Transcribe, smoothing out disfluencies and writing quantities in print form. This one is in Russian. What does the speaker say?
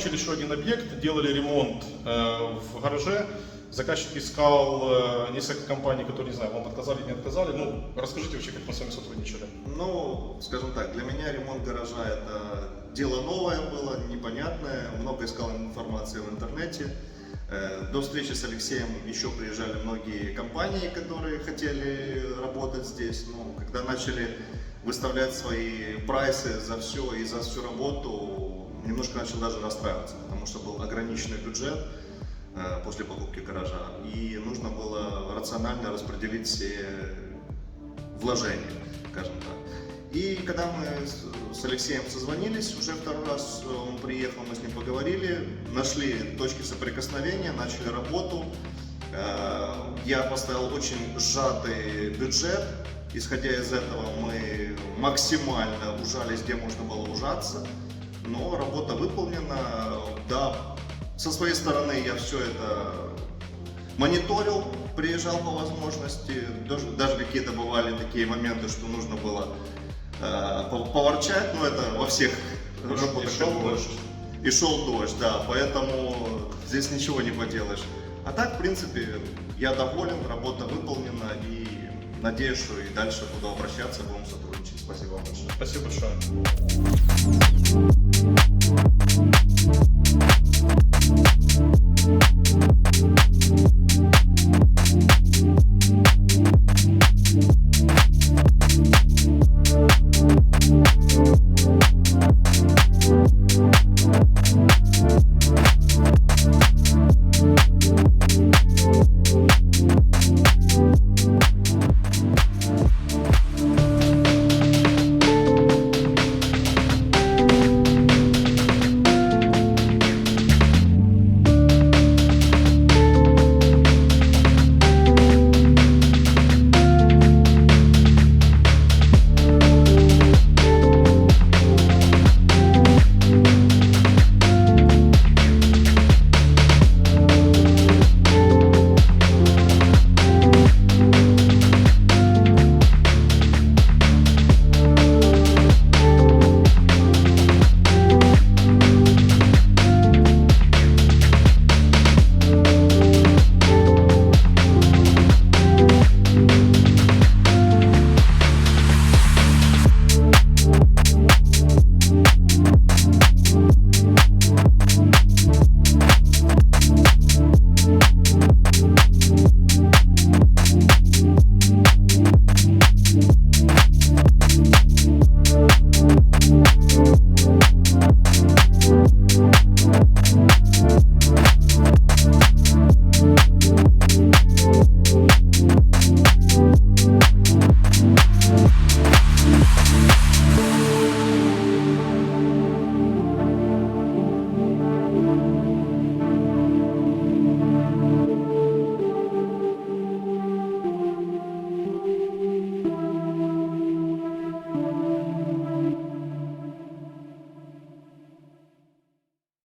закончили еще один объект, делали ремонт в гараже. Заказчик искал несколько компаний, которые, не знаю, вам отказали, не отказали. Ну, расскажите вообще, как мы с вами сотрудничали. Ну, скажем так, для меня ремонт гаража это дело новое было, непонятное. Много искал информации в интернете. До встречи с Алексеем еще приезжали многие компании, которые хотели работать здесь. Но когда начали выставлять свои прайсы за все и за всю работу, немножко начал даже расстраиваться, потому что был ограниченный бюджет после покупки гаража, и нужно было рационально распределить все вложения, скажем так. И когда мы с Алексеем созвонились, уже второй раз он приехал, мы с ним поговорили, нашли точки соприкосновения, начали работу. Я поставил очень сжатый бюджет, исходя из этого мы максимально ужались, где можно было ужаться, но работа выполнена, да. Со своей стороны я все это мониторил, приезжал по возможности, даже какие-то бывали такие моменты, что нужно было поворчать, но это во всех работах. И шел дождь, да, поэтому здесь ничего не поделаешь. А так, в принципе, я доволен, работа выполнена и надеюсь, что и дальше буду обращаться, будем сотрудничать. Спасибо вам большое. Спасибо большое.